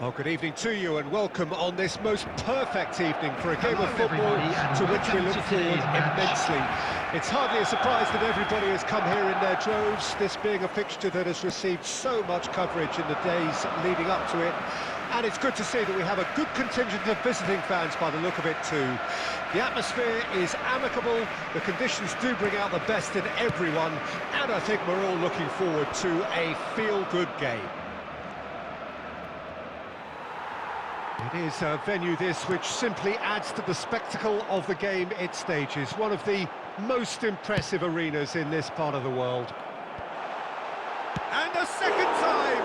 Well, good evening to you and welcome on this most perfect evening for a game of football to which we look forward immensely. It's hardly a surprise that everybody has come here in their droves, this being a fixture that has received so much coverage in the days leading up to it. And it's good to see that we have a good contingent of visiting fans by the look of it too. The atmosphere is amicable, the conditions do bring out the best in everyone, and I think we're all looking forward to a feel-good game. It is a venue this which simply adds to the spectacle of the game it stages, one of the most impressive arenas in this part of the world. And a second time!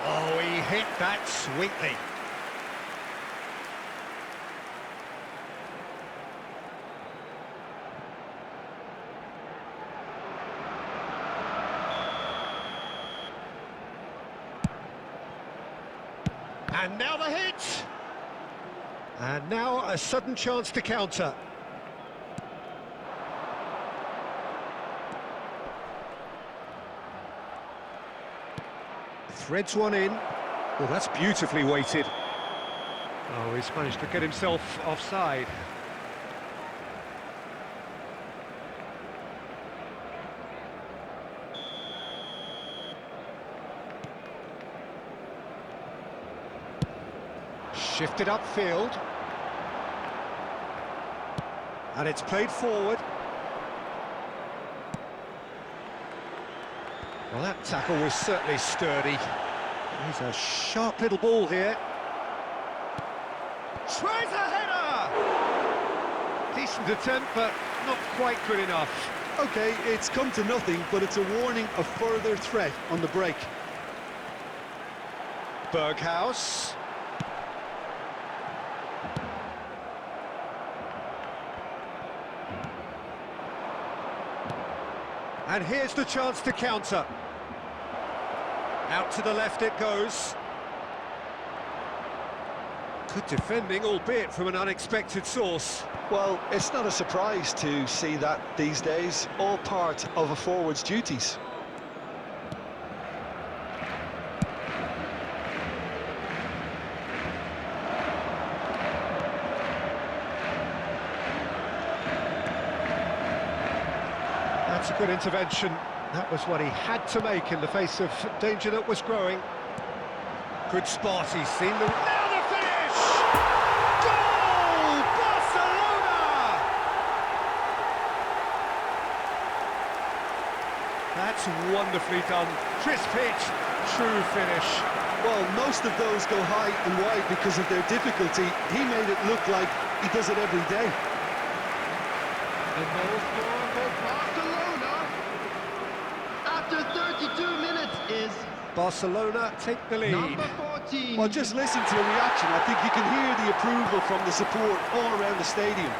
Oh, he hit that sweetly. And now the hit! And now a sudden chance to counter. Threads one in. Well, that's beautifully weighted. Oh, he's managed to get himself offside. Shifted upfield. And it's played forward. Well, that tackle was certainly sturdy. He's a sharp little ball here. Tries a header! Decent attempt, but not quite good enough. OK, it's come to nothing, but it's a warning of further threat on the break. Berghaus. And here's the chance to counter. Out to the left it goes. Good defending, albeit from an unexpected source. Well, it's not a surprise to see that these days, all part of a forward's duties. That's a good intervention. That was what he had to make in the face of danger that was growing. Good spot, he's seen the... Now the finish! Goal! Barcelona! That's wonderfully done. Crisp hit, true finish. Well, most of those go high and wide because of their difficulty. He made it look like he does it every day. The goal scorer for Barcelona after 32 minutes is Barcelona take the lead. number 14. Well, just listen to the reaction. I think you can hear the approval from the support all around the stadium.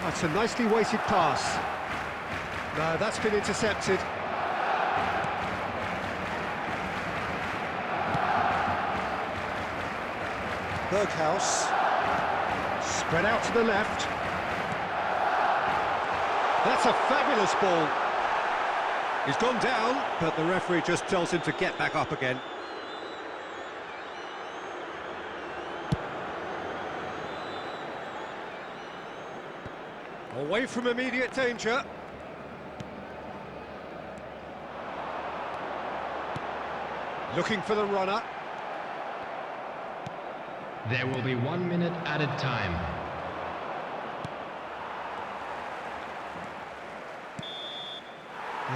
That's a nicely weighted pass. No, that's been intercepted. Berghaus. Spread out to the left. That's a fabulous ball. He's gone down, but the referee just tells him to get back up again. Away from immediate danger. Looking for the runner. There will be 1 minute added time.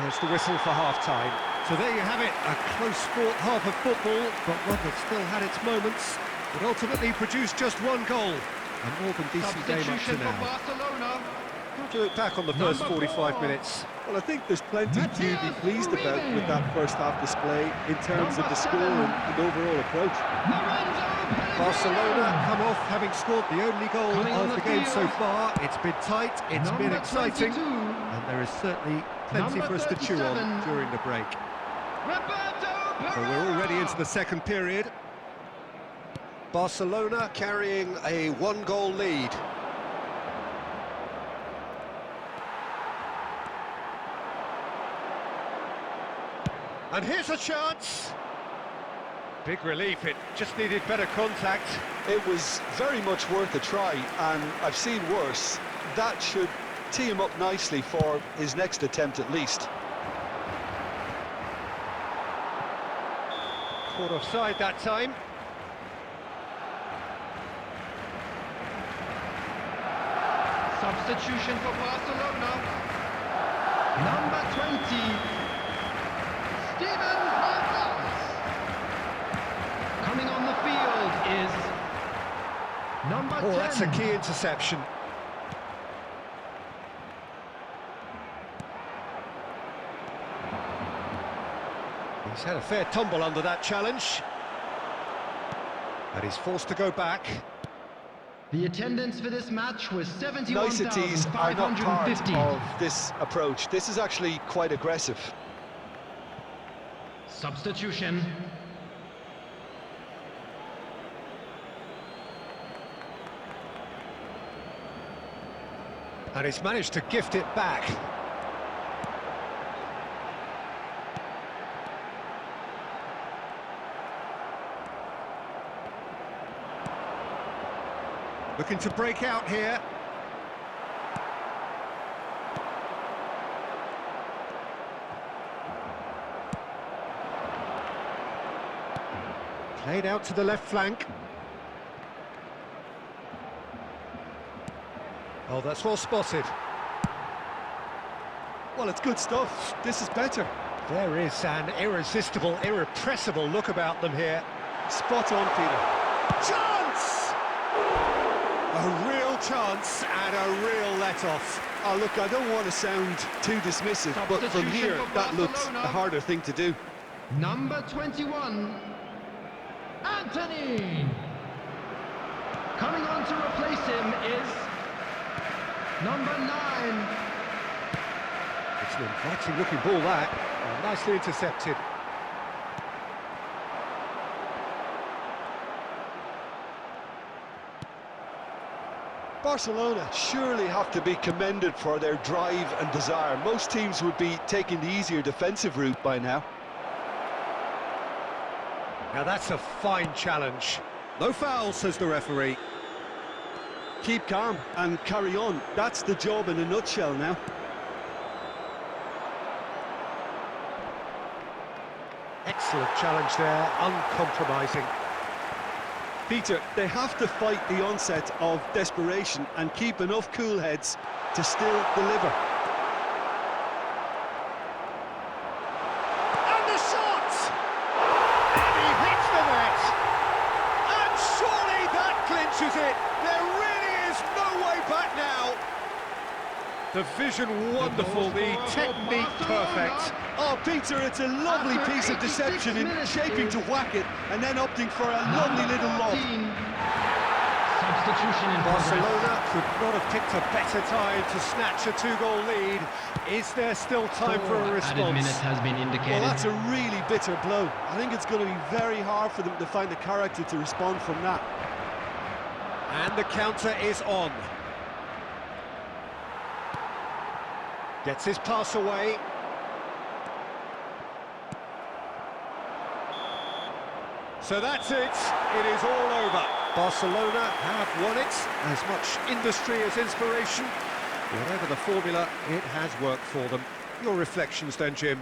There's the whistle for half-time. So there you have it, a close-fought half of football, but one that still had its moments. It ultimately produced just one goal. A more than decent game up to Substitution for now. Barcelona. How do you look back on the first Number 45 4. minutes? Well, I think there's plenty to be pleased about with that first half display in terms of the score and overall approach. Barcelona come off having scored the only goal Coming on of the the game so field. far. It's been tight, it's been Number exciting, 22. and there is certainly plenty Number for us to chew on 37. during the break. Roberto So we're already into the second period. Barcelona carrying a one-goal lead. And here's a chance. Big relief, it just needed better contact. It was very much worth a try, and I've seen worse. That should tee him up nicely for his next attempt at least. Caught offside that time. Substitution for Barcelona. Number 20. Steven Hazard. Coming on the field is number 10. Oh, that's a key interception. He's had a fair tumble under that challenge. And he's forced to go back. The attendance for this match was Niceties are not part 71,550. of this approach. This is actually quite aggressive. Substitution. And he's managed to gift it back. Looking to break out here. Played out to the left flank. Oh, that's well spotted. Well, it's good stuff. This is better. There is an irresistible, irrepressible look about them here. Spot on, Peter. Chance! A real chance and a real let-off. Oh, look, I don't want to sound too dismissive, but from Substitution here, for that looks Barcelona. the harder thing to do. Number 21. Anthony. Coming on to replace him is number 9. It's an inviting looking ball that. Oh, nicely intercepted. Barcelona surely have to be commended for their drive and desire. Most teams would be taking the easier defensive route by now. Now that's a fine challenge. No foul, says the referee. Keep calm and carry on. That's the job in a nutshell now. Excellent challenge there, uncompromising. Peter, they have to fight the onset of desperation and keep enough cool heads to still deliver. And the shot! And he hits the net! And surely that clinches it! There really is no way back now! The vision wonderful, the technique perfect. Oh, Peter, it's a lovely After piece of 86 deception in minutes shaping to is whack it and then opting for a lovely little lob. 14. Substitution in Barcelona progress. could not have picked a better time to snatch a two-goal lead. Is there still time for a Added response? minutes has been indicated. Well, that's a really bitter blow. I think it's going to be very hard for them to find the character to respond from that. And the counter is on. Gets his pass away. So that's it. It is all over. Barcelona have won it. As much industry as inspiration. Whatever the formula, it has worked for them. Your reflections then, Jim?